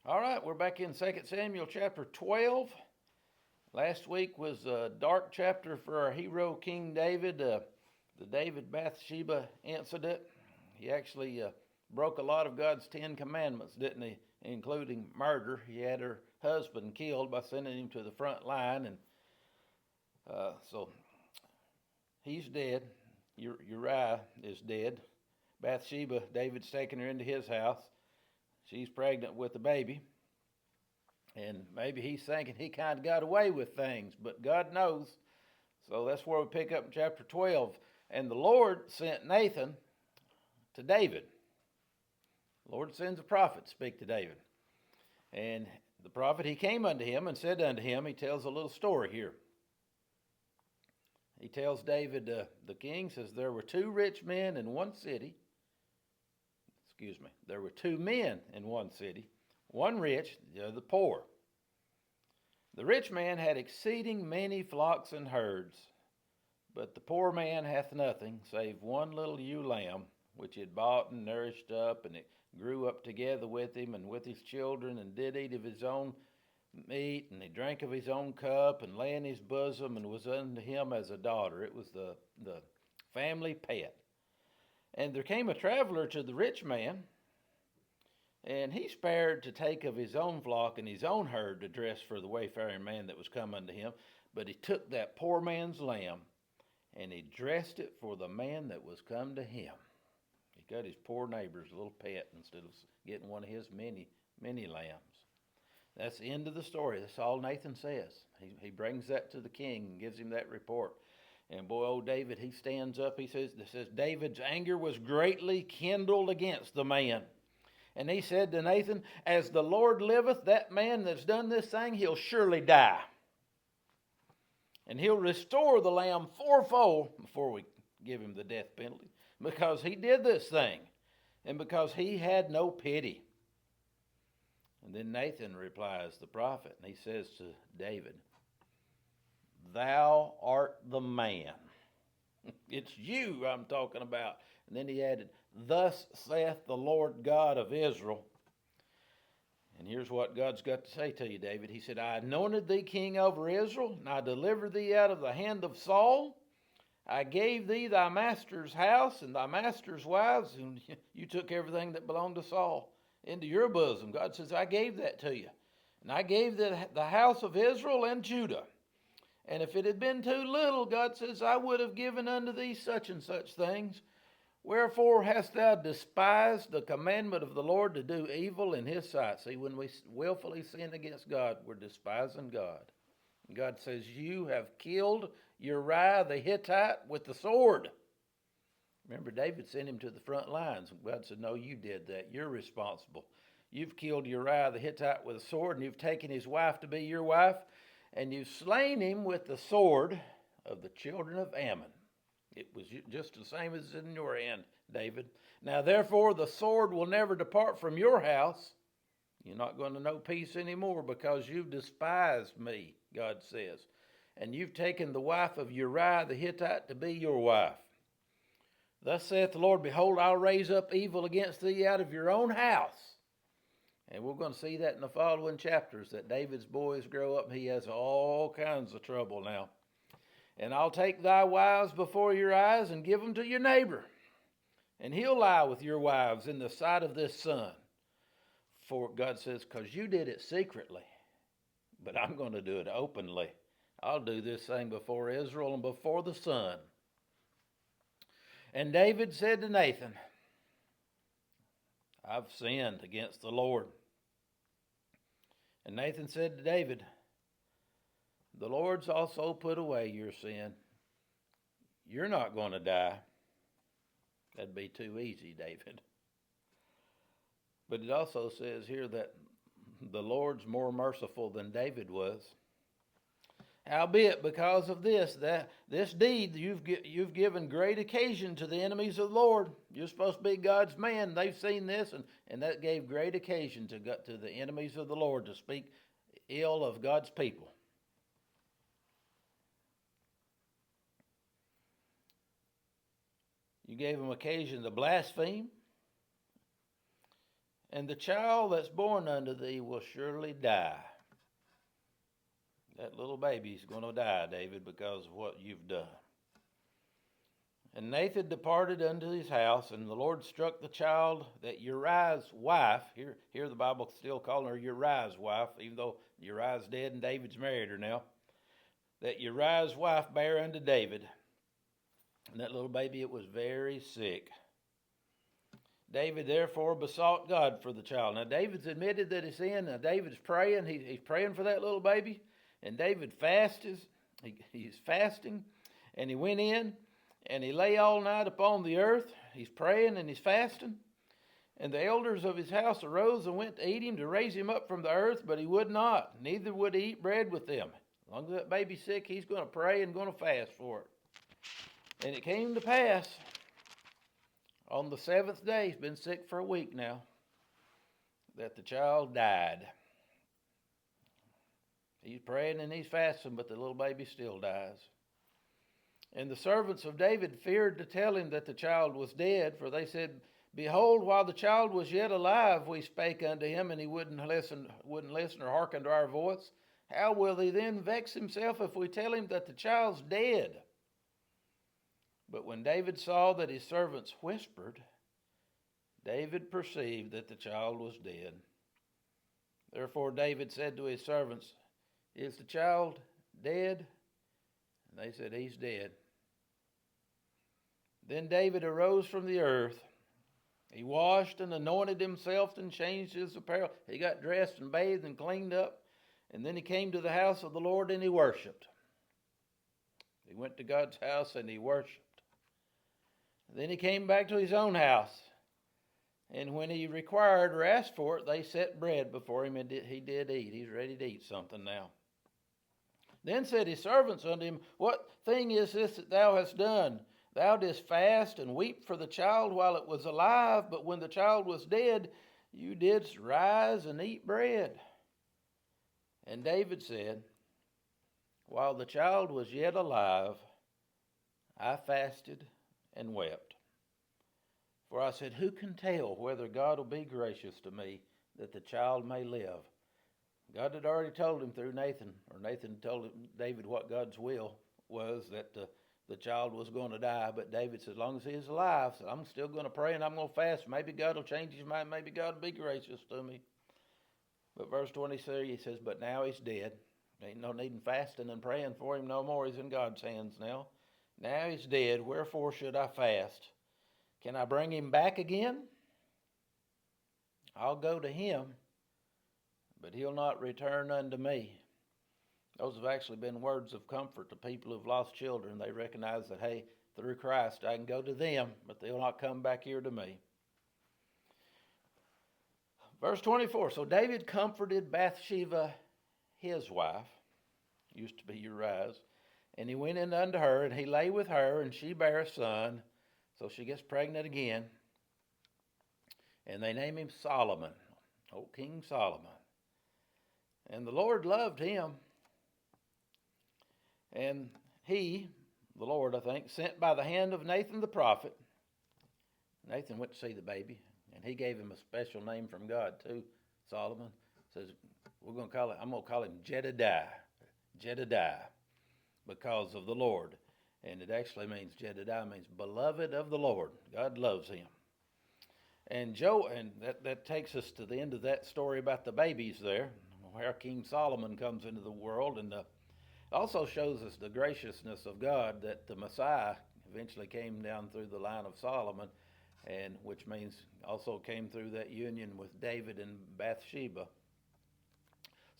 All right, we're back in 2 Samuel chapter 12. Last week was a dark chapter for our hero, King David, the David Bathsheba incident. He actually broke a lot of God's 10 commandments, didn't he? Including murder. He had her husband killed by sending him to the front line, and so he's dead. Uriah is dead. Bathsheba, David's taken her into his house. She's pregnant with a baby. And maybe he's thinking he kind of got away with things, but God knows. So that's where we pick up in chapter 12. And the Lord sent Nathan to David. The Lord sends a prophet to speak to David. And the prophet, he came unto him and said unto him, he tells a little story here. He tells David, the king, says, there were two rich men in one city. There were two men in one city, one rich, the other poor. The rich man had exceeding many flocks and herds, but the poor man hath nothing save one little ewe lamb, which he had bought and nourished up, and it grew up together with him and with his children, and did eat of his own meat, and he drank of his own cup, and lay in his bosom, and was unto him as a daughter. It was the family pet. And there came a traveler to the rich man, and he spared to take of his own flock and his own herd to dress for the wayfaring man that was come unto him. But he took that poor man's lamb, and he dressed it for the man that was come to him. He got his poor neighbor's little pet instead of getting one of his many lambs. That's the end of the story. That's all Nathan says. He brings that to the king and gives him that report. And boy, old David, he stands up. He says, David's anger was greatly kindled against the man. And he said to Nathan, as the Lord liveth, that man that's done this thing, he'll surely die. And he'll restore the lamb fourfold before we give him the death penalty, because he did this thing and because he had no pity. And then Nathan replies, the prophet, and he says to David, thou art the man. It's you I'm talking about. And then he added, thus saith the Lord God of Israel. And here's what God's got to say to you, David. He said, I anointed thee king over Israel, and I delivered thee out of the hand of Saul. I gave thee thy master's house and thy master's wives, and you took everything that belonged to Saul into your bosom. God says, I gave that to you. And I gave the house of Israel and Judah. And if it had been too little, God says, I would have given unto thee such and such things. Wherefore hast thou despised the commandment of the Lord to do evil in his sight? See, when we willfully sin against God, we're despising God. And God says, you have killed Uriah the Hittite with the sword. Remember, David sent him to the front lines. God said, no, you did that. You're responsible. You've killed Uriah the Hittite with a sword, and you've taken his wife to be your wife, and you've slain him with the sword of the children of Ammon. It was just the same as in your hand, David. Now, therefore, the sword will never depart from your house. You're not going to know peace anymore because you've despised me, God says. And you've taken the wife of Uriah the Hittite to be your wife. Thus saith the Lord, behold, I'll raise up evil against thee out of your own house. And we're going to see that in the following chapters, that David's boys grow up and he has all kinds of trouble now. And I'll take thy wives before your eyes and give them to your neighbor. And he'll lie with your wives in the sight of this sun. For God says, because you did it secretly, but I'm going to do it openly. I'll do this thing before Israel and before the sun. And David said to Nathan, I've sinned against the Lord. And Nathan said to David, the Lord's also put away your sin. You're not going to die. That'd be too easy, David. But it also says here that the Lord's more merciful than David was. Howbeit, because of this deed, you've given great occasion to the enemies of the Lord. You're supposed to be God's man. They've seen this, and that gave great occasion to the enemies of the Lord to speak ill of God's people. You gave them occasion to blaspheme, and the child that's born unto thee will surely die. That little baby's going to die, David, because of what you've done. And Nathan departed unto his house, and the Lord struck the child that Uriah's wife, here the Bible still calling her Uriah's wife, even though Uriah's dead and David's married her now, that Uriah's wife bare unto David. And that little baby, it was very sick. David therefore besought God for the child. Now David's admitted that he's sinned. Now David's praying. He's praying for that little baby. And David he's fasting, and he went in, and he lay all night upon the earth. He's praying and he's fasting. And the elders of his house arose and went to eat him, to raise him up from the earth, but he would not, neither would he eat bread with them. As long as that baby's sick, he's going to pray and going to fast for it. And it came to pass, on the seventh day, he's been sick for a week now, that the child died. He's praying and he's fasting, but the little baby still dies. And the servants of David feared to tell him that the child was dead, for they said, Behold, while the child was yet alive, we spake unto him, and he wouldn't listen or hearken to our voice. How will he then vex himself if we tell him that the child's dead? But when David saw that his servants whispered, David perceived that the child was dead. Therefore David said to his servants, Is the child dead? And they said, He's dead. Then David arose from the earth. He washed and anointed himself and changed his apparel. He got dressed and bathed and cleaned up. And then he came to the house of the Lord and he worshiped. He went to God's house and he worshiped. Then he came back to his own house. And when he required or asked for it, they set bread before him, and he did eat. He's ready to eat something now. Then said his servants unto him, What thing is this that thou hast done? Thou didst fast and weep for the child while it was alive, but when the child was dead, you didst rise and eat bread. And David said, While the child was yet alive, I fasted and wept. For I said, Who can tell whether God will be gracious to me that the child may live? God had already told him through Nathan, or Nathan told David what God's will was, that the child was going to die. But David said, as long as he is alive, so I'm still going to pray and I'm going to fast. Maybe God will change his mind. Maybe God will be gracious to me. But verse 23, he says, But now he's dead. There ain't no need in fasting and praying for him no more. He's in God's hands now. Now he's dead. Wherefore should I fast? Can I bring him back again? I'll go to him, but he'll not return unto me. Those have actually been words of comfort to people who've lost children. They recognize that, hey, through Christ, I can go to them, but they'll not come back here to me. Verse 24, so David comforted Bathsheba, his wife, used to be Uriah's, and he went in unto her, and he lay with her, and she bare a son. So she gets pregnant again, and they name him Solomon, old King Solomon. And the Lord loved him, and he, the Lord, I think, sent by the hand of Nathan the prophet. Nathan went to see the baby, and he gave him a special name from God too. Solomon says, I'm going to call him Jedediah, because of the Lord. And it actually means, Jedediah means beloved of the Lord. God loves him. And that takes us to the end of that story about the babies there, where King Solomon comes into the world. And it also shows us the graciousness of God, that the Messiah eventually came down through the line of Solomon, and which means also came through that union with David and Bathsheba.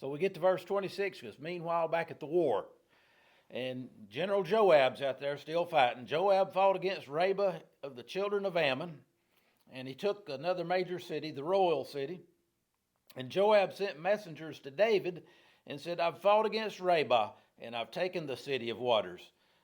So we get to verse 26, because meanwhile back at the war, and General Joab's out there still fighting. Joab fought against Rabbah of the children of Ammon, and he took another major city, the royal city. And Joab sent messengers to David and said, I've fought against Rabbah, and I've taken the city of waters.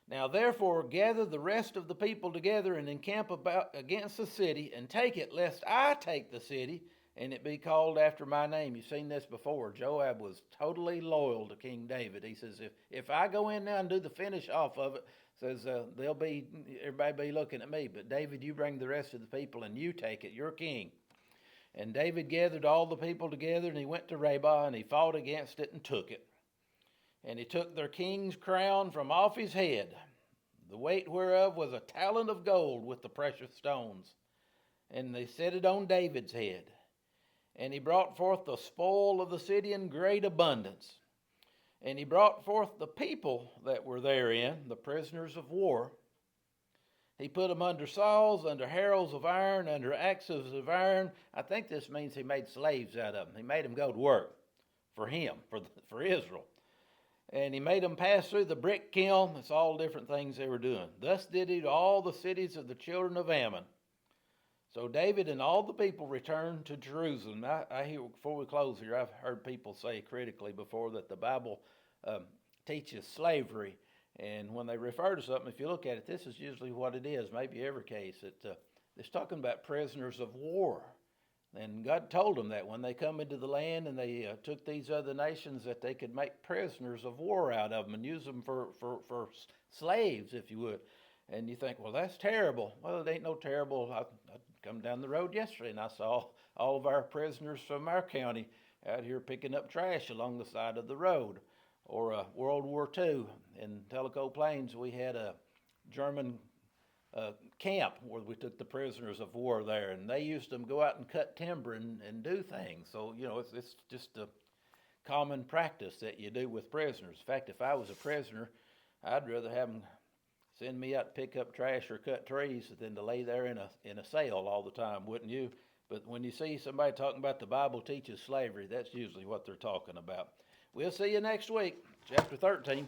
Now therefore gather the rest of the people together and encamp against the city, and take it, lest I take the city, and it be called after my name. You've seen this before. Joab was totally loyal to King David. He says, if I go in now and do the finish off of it, says everybody be looking at me. But David, you bring the rest of the people and you take it. You're king. And David gathered all the people together, and he went to Rabbah, and he fought against it and took it. And he took their king's crown from off his head, the weight whereof was a talent of gold with the precious stones. And they set it on David's head. And he brought forth the spoil of the city in great abundance. And he brought forth the people that were therein, the prisoners of war. He put them under saws, under harrows of iron, under axes of iron. I think this means he made slaves out of them. He made them go to work for him, for Israel. And he made them pass through the brick kiln. It's all different things they were doing. Thus did he to all the cities of the children of Ammon. So David and all the people returned to Jerusalem. I hear, before we close here, I've heard people say critically before that the Bible teaches slavery. And when they refer to something, if you look at it, this is usually what it is, maybe every case. It's talking about prisoners of war. And God told them that when they come into the land and they took these other nations, that they could make prisoners of war out of them and use them for slaves, if you would. And you think, well, that's terrible. Well, it ain't no terrible. I come down the road yesterday and I saw all of our prisoners from our county out here picking up trash along the side of the road. Or World War II in Tellico Plains, we had a German camp where we took the prisoners of war there, and they used them go out and cut timber and do things. So, it's just a common practice that you do with prisoners. In fact, if I was a prisoner, I'd rather have them send me out to pick up trash or cut trees than to lay there in a cell all the time, wouldn't you? But when you see somebody talking about the Bible teaches slavery, that's usually what they're talking about. We'll see you next week, chapter 13.